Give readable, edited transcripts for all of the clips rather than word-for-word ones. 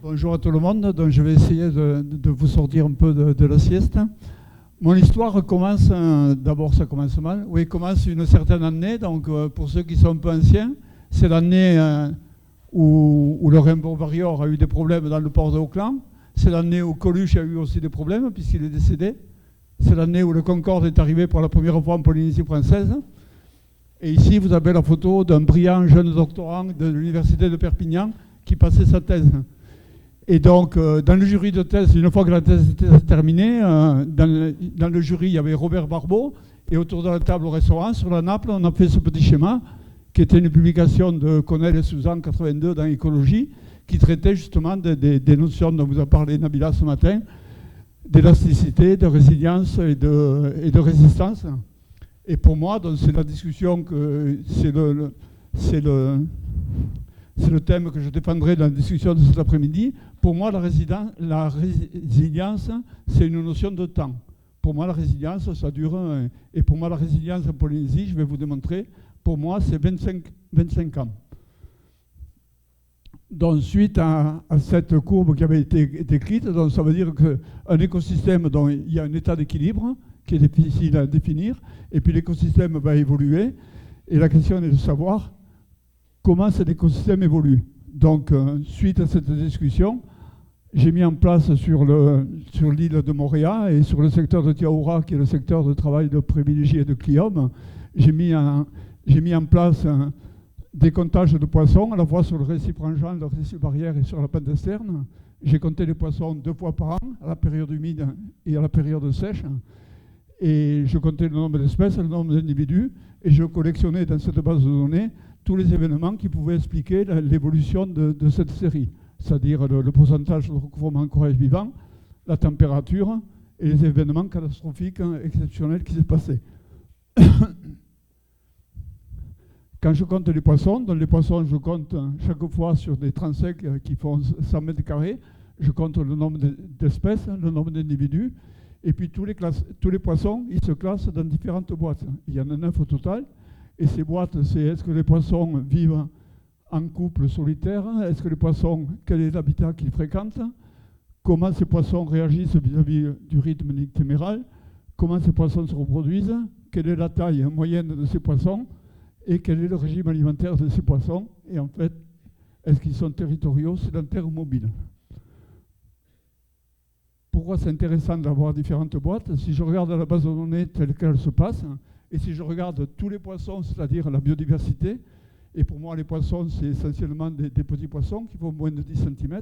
Bonjour à tout le monde. Donc, je vais essayer de vous sortir un peu de la sieste. Mon histoire commence, d'abord ça commence mal, oui, commence une certaine année. Donc pour ceux qui sont un peu anciens, c'est l'année où le Rainbow Warrior a eu des problèmes dans le port de Auckland. C'est l'année où Coluche a eu aussi des problèmes puisqu'il est décédé. C'est l'année où le Concorde est arrivé pour la première fois en Polynésie française. Et ici, vous avez la photo d'un brillant jeune doctorant de l'université de Perpignan qui passait sa thèse. Et donc, dans le jury de thèse, une fois que la thèse était terminée, dans le jury, il y avait Robert Barbeau, et autour de la table au restaurant, sur la nappe, on a fait ce petit schéma, qui était une publication de Connell et Suzanne, 82, dans Écologie, qui traitait justement des notions dont vous a parlé Nabila ce matin, d'élasticité, de résilience et de résistance. Et pour moi, c'est la discussion c'est le thème que je défendrai dans la discussion de cet après-midi. Pour moi, la résilience, c'est une notion de temps. Pour moi, la résilience, ça dure. Et pour moi, la résilience en Polynésie, je vais vous démontrer, pour moi, c'est 25 ans. Donc, suite à cette courbe qui avait été décrite, donc ça veut dire qu'un écosystème dont il y a un état d'équilibre qui est difficile à définir, et puis l'écosystème va évoluer. Et la question est de savoir comment cet écosystème évolue. Donc, suite à cette discussion, j'ai mis en place sur l'île de Moorea et sur le secteur de Tiaoura, qui est le secteur de travail de privilégié de Clium, j'ai mis en place des comptages de poissons, à la fois sur le récif rangeant, le récif barrière et sur la pente externe. J'ai compté les poissons 2 fois par an, à la période humide et à la période sèche. Et je comptais le nombre d'espèces, le nombre d'individus, et je collectionnais dans cette base de données tous les événements qui pouvaient expliquer l'évolution de cette série, c'est-à-dire le pourcentage de recouvrement de corail vivant, la température et les événements catastrophiques exceptionnels qui se passaient. Quand je compte les poissons, dans les poissons, je compte chaque fois sur des transects qui font 100 mètres carrés, je compte le nombre d'espèces, le nombre d'individus, et puis tous les poissons, ils se classent dans différentes boîtes. Il y en a 9 au total. Et ces boîtes, c'est est-ce que les poissons vivent en couple solitaire? Est-ce que les poissons, quel est l'habitat qu'ils fréquentent? Comment ces poissons réagissent vis-à-vis du rythme nictéméral? Comment ces poissons se reproduisent? Quelle est la taille moyenne de ces poissons? Et quel est le régime alimentaire de ces poissons? Et en fait, est-ce qu'ils sont territoriaux, sédentaires ou mobiles? Pourquoi c'est intéressant d'avoir différentes boîtes? Si je regarde la base de données telle qu'elle se passe, et si je regarde tous les poissons, c'est-à-dire la biodiversité, et pour moi les poissons c'est essentiellement des petits poissons qui font moins de 10 cm,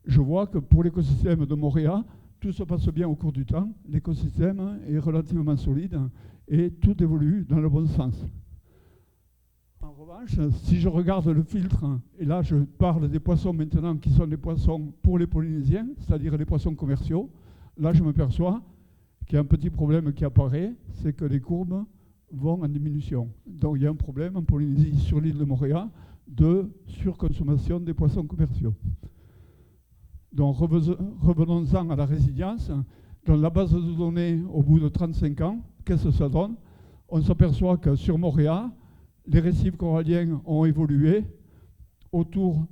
je vois que pour l'écosystème de Moorea, tout se passe bien au cours du temps, l'écosystème est relativement solide et tout évolue dans le bon sens. En revanche, si je regarde le filtre, et là je parle des poissons maintenant qui sont des poissons pour les Polynésiens, c'est-à-dire les poissons commerciaux, là je m'aperçois qu'il y a un petit problème qui apparaît, c'est que les courbes vont en diminution. Donc il y a un problème en Polynésie, sur l'île de Moorea, de surconsommation des poissons commerciaux. Donc revenons-en à la résilience. Dans la base de données, au bout de 35 ans, qu'est-ce que ça donne? On s'aperçoit que sur Moorea, les récifs coralliens ont évolué autour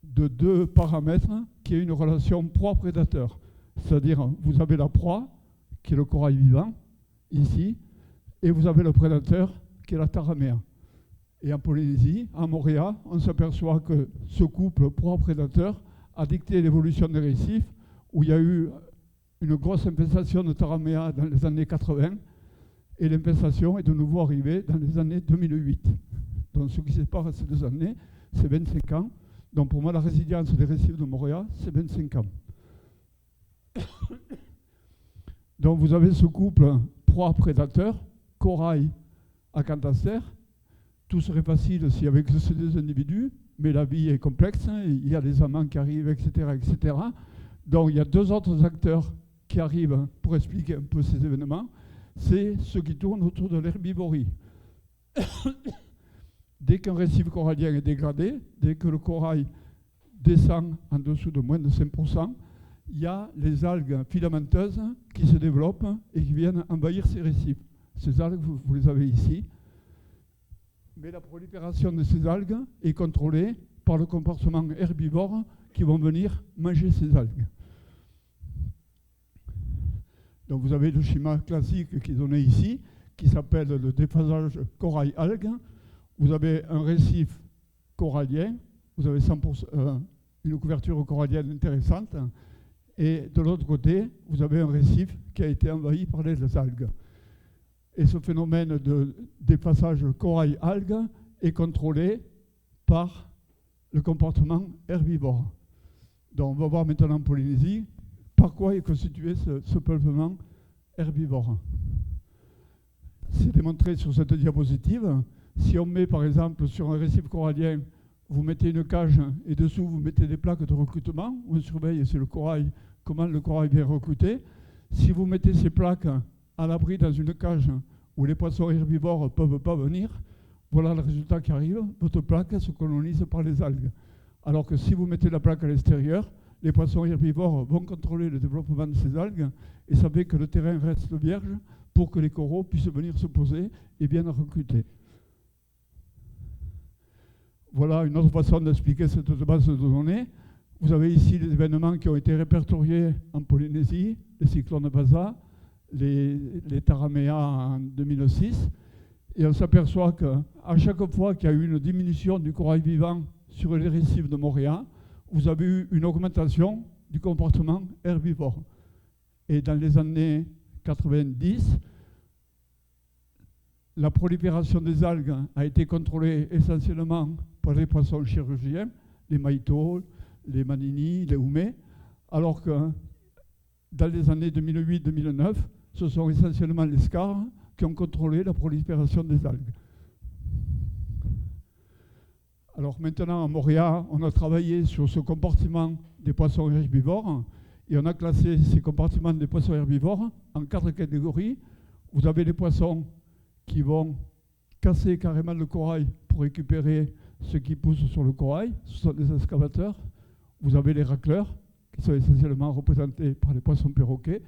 de 2 paramètres qui est une relation proie-prédateur. C'est-à-dire, vous avez la proie, qui est le corail vivant, ici, et vous avez le prédateur, qui est la taramea. Et en Polynésie, à Moorea, on s'aperçoit que ce couple proie-prédateur a dicté l'évolution des récifs, où il y a eu une grosse infestation de taramea dans les années 80, et l'infestation est de nouveau arrivée dans les années 2008. Donc ce qui se passe ces 2 années, c'est 25 ans. Donc pour moi, la résilience des récifs de Moorea, c'est 25 ans. Donc vous avez ce couple proie-prédateur, corail à Cantaster. Tout serait facile s'il y avait que ces 2 individus, mais la vie est complexe, il y a des amants qui arrivent, etc., etc. Donc il y a 2 autres acteurs qui arrivent pour expliquer un peu ces événements. C'est ceux qui tournent autour de l'herbivorie. Dès qu'un récif corallien est dégradé, dès que le corail descend en dessous de moins de 5%, il y a les algues filamenteuses qui se développent et qui viennent envahir ces récifs. Ces algues, vous les avez ici. Mais la prolifération de ces algues est contrôlée par le comportement herbivore qui vont venir manger ces algues. Donc vous avez le schéma classique qui est donné ici, qui s'appelle le déphasage corail-algue. Vous avez un récif corallien, vous avez 100%, une couverture corallienne intéressante, et de l'autre côté, vous avez un récif qui a été envahi par les algues. Et ce phénomène de déphasage corail-algue est contrôlé par le comportement herbivore. Donc on va voir maintenant en Polynésie par quoi est constitué ce peuplement herbivore. C'est démontré sur cette diapositive. Si on met par exemple sur un récif corallien, vous mettez une cage et dessous vous mettez des plaques de recrutement, on surveille, c'est le corail, comment le corail vient recruter. Si vous mettez ces plaques à l'abri dans une cage où les poissons herbivores ne peuvent pas venir, voilà le résultat qui arrive, votre plaque se colonise par les algues. Alors que si vous mettez la plaque à l'extérieur, les poissons herbivores vont contrôler le développement de ces algues et ça fait que le terrain reste vierge pour que les coraux puissent venir se poser et bien recruter. Voilà une autre façon d'expliquer cette base de données. Vous avez ici les événements qui ont été répertoriés en Polynésie, les cyclones Basa, les Taraméas en 2006. Et on s'aperçoit qu'à chaque fois qu'il y a eu une diminution du corail vivant sur les récifs de Moorea, vous avez eu une augmentation du comportement herbivore. Et dans les années 90, la prolifération des algues a été contrôlée essentiellement par les poissons chirurgiens, les maïtos, les manini, les houmets, alors que dans les années 2008-2009, ce sont essentiellement les scars qui ont contrôlé la prolifération des algues. Alors maintenant, à Moorea, on a travaillé sur ce comportement des poissons herbivores et on a classé ces comportements des poissons herbivores en 4 catégories. Vous avez les poissons qui vont casser carrément le corail pour récupérer ce qui pousse sur le corail, ce sont des excavateurs. Vous avez les racleurs, qui sont essentiellement représentés par les poissons perroquets.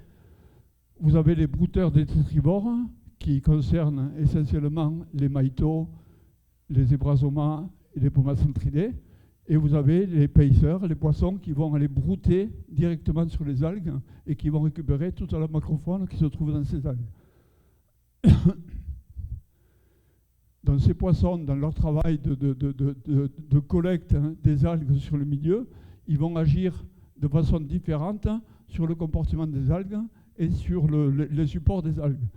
Vous avez les brouteurs détritivores, qui concernent essentiellement les maïtos, les zébrasomas et les pomacentridae. Et vous avez les paisseurs, les poissons qui vont aller brouter directement sur les algues et qui vont récupérer toute la macrofaune qui se trouve dans ces algues. Donc ces poissons, dans leur travail de collecte des algues sur le milieu, ils vont agir de façon différente sur le comportement des algues et sur les supports des algues.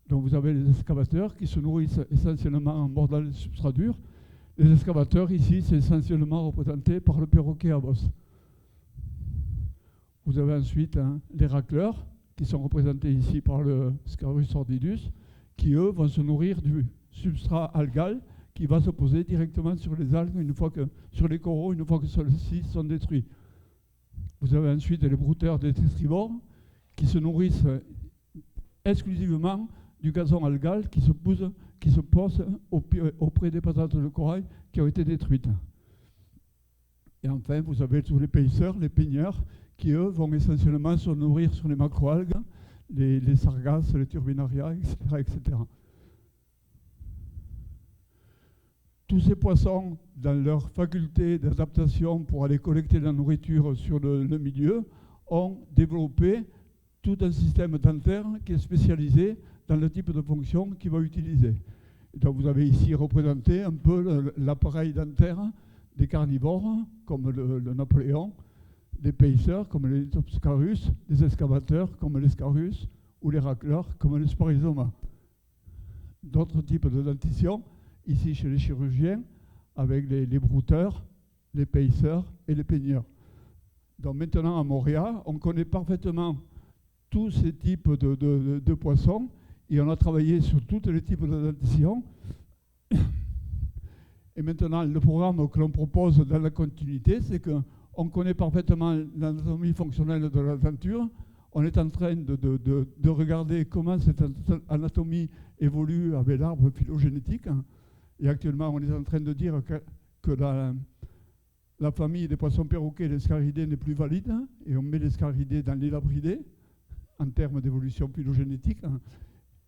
Donc vous avez les excavateurs qui se nourrissent essentiellement en mordant les substrats durs. Les excavateurs ici, c'est essentiellement représenté par le perroquet à bosse. Vous avez ensuite les racleurs qui sont représentés ici par le Scarus sordidus, qui eux vont se nourrir du substrat algal qui va se poser directement sur les algues sur les coraux une fois que ceux-ci sont détruits. Vous avez ensuite les brouteurs détritivores qui se nourrissent exclusivement du gazon algal qui se pose auprès des patates de corail qui ont été détruites. Et enfin, vous avez tous les paisseurs, les peigneurs, qui eux vont essentiellement se nourrir sur les macroalgues, les sargasses, les turbinaria, etc., etc. Tous ces poissons, dans leur faculté d'adaptation pour aller collecter la nourriture sur le milieu, ont développé tout un système dentaire qui est spécialisé dans le type de fonction qu'ils vont utiliser. Et donc vous avez ici représenté un peu l'appareil dentaire des carnivores, comme le Napoléon, des paisseurs, comme les Leptoscarus, des excavateurs, comme les Scarus, ou les racleurs, comme les Sparizoma. D'autres types de dentition, ici chez les chirurgiens, avec les brouteurs, les paisseurs et les peigneurs. Donc maintenant à Moorea, on connaît parfaitement tous ces types de poissons et on a travaillé sur tous les types de dentition. Et maintenant, le programme que l'on propose dans la continuité, c'est qu'on connaît parfaitement l'anatomie fonctionnelle de la denture. On est en train de regarder comment cette anatomie évolue avec l'arbre phylogénétique. Et actuellement, on est en train de dire que la famille des poissons perroquets, les scaridés, n'est plus valide. Et on met les scaridés dans les labridés en termes d'évolution phylogénétique.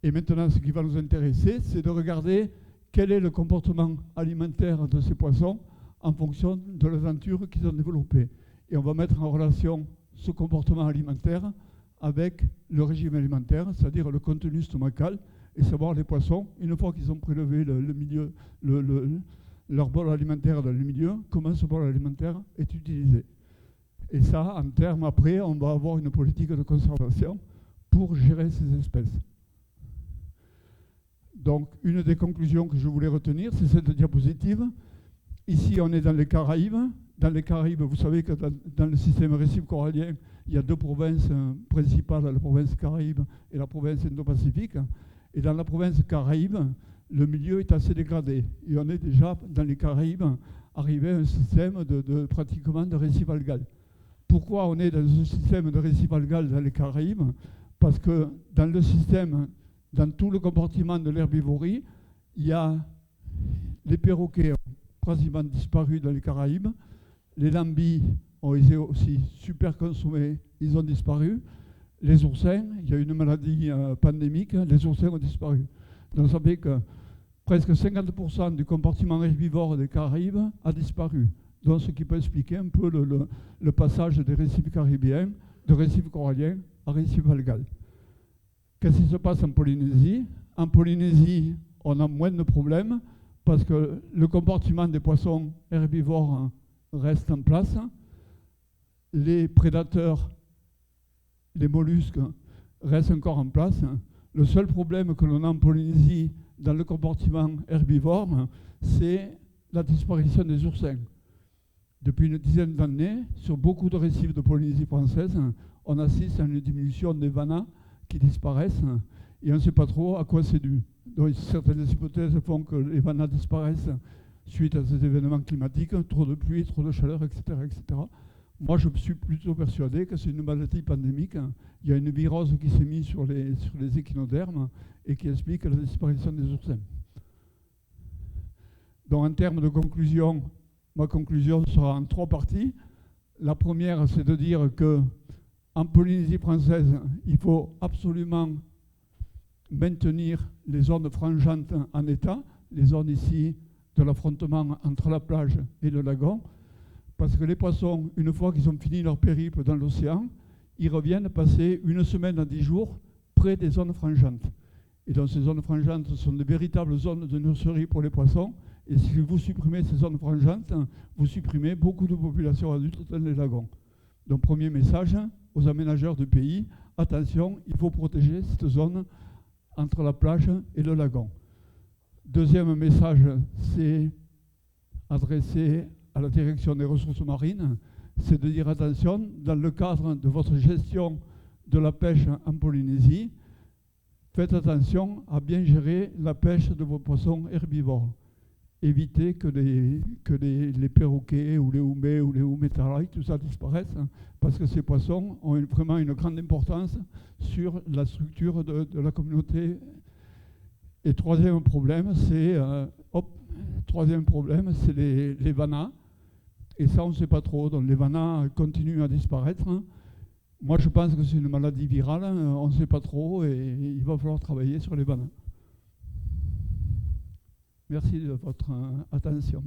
Et maintenant, ce qui va nous intéresser, c'est de regarder quel est le comportement alimentaire de ces poissons en fonction de la denture qu'ils ont développée. et on va mettre en relation ce comportement alimentaire avec le régime alimentaire, c'est-à-dire le contenu stomacal, et savoir les poissons, une fois qu'ils ont prélevé leur bol alimentaire dans le milieu, comment ce bol alimentaire est utilisé. Et ça, en termes, après, on va avoir une politique de conservation pour gérer ces espèces. Donc, une des conclusions que je voulais retenir, c'est cette diapositive. Ici, on est dans les Caraïbes. Dans les Caraïbes, vous savez que dans le système récif corallien, il y a deux provinces principales, la province Caraïbe et la province Indo-Pacifique. Et dans la province Caraïbe, le milieu est assez dégradé. Et on est déjà, dans les Caraïbes, arrivé à un système pratiquement de récif algal. Pourquoi on est dans ce système de récif algal dans les Caraïbes? Parce que dans le système, dans tout le compartiment de l'herbivorie, il y a les perroquets ont quasiment disparu dans les Caraïbes, les lambis ont été aussi super consommés, ils ont disparu. Les oursins, il y a une maladie pandémique, les oursins ont disparu. Donc ça fait que presque 50% du compartiment herbivore des Caraïbes a disparu. Donc ce qui peut expliquer un peu le passage des récifs caribéens, de récifs coralliens à récifs algal. Qu'est-ce qui se passe en Polynésie? En Polynésie, on a moins de problèmes parce que le comportement des poissons herbivores reste en place. Les prédateurs, les mollusques, restent encore en place. Le seul problème que l'on a en Polynésie dans le comportement herbivore, c'est la disparition des oursins. Depuis une dizaine d'années, sur beaucoup de récifs de Polynésie française, on assiste à une diminution des vannas qui disparaissent et on ne sait pas trop à quoi c'est dû. Donc, certaines hypothèses font que les vannas disparaissent suite à ces événements climatiques, trop de pluie, trop de chaleur, etc., etc. Moi, je suis plutôt persuadé que c'est une maladie pandémique. Il y a une virose qui s'est mise sur les échinodermes et qui explique la disparition des oursins. Donc, en termes de conclusion, ma conclusion sera en 3 parties. La première, c'est de dire qu'en Polynésie française, il faut absolument maintenir les zones frangeantes en état, les zones ici de l'affrontement entre la plage et le lagon, parce que les poissons, une fois qu'ils ont fini leur périple dans l'océan, ils reviennent passer 1 semaine à 10 jours près des zones frangeantes. Et donc ces zones frangeantes sont de véritables zones de nurserie pour les poissons. Et si vous supprimez ces zones frangeantes, vous supprimez beaucoup de populations adultes dans les lagons. Donc premier message aux aménageurs du pays, attention, il faut protéger cette zone entre la plage et le lagon. Deuxième message, c'est adressé à la direction des ressources marines, c'est de dire attention, dans le cadre de votre gestion de la pêche en Polynésie, faites attention à bien gérer la pêche de vos poissons herbivores. Évitez que les perroquets ou les houmets ou les houmétaraï, tout ça disparaisse, parce que ces poissons ont vraiment une grande importance sur la structure de la communauté. Et troisième problème, c'est les vannas. Et ça, on ne sait pas trop. Donc les vannas continuent à disparaître. Moi, je pense que c'est une maladie virale. On ne sait pas trop et il va falloir travailler sur les vannas. Merci de votre attention.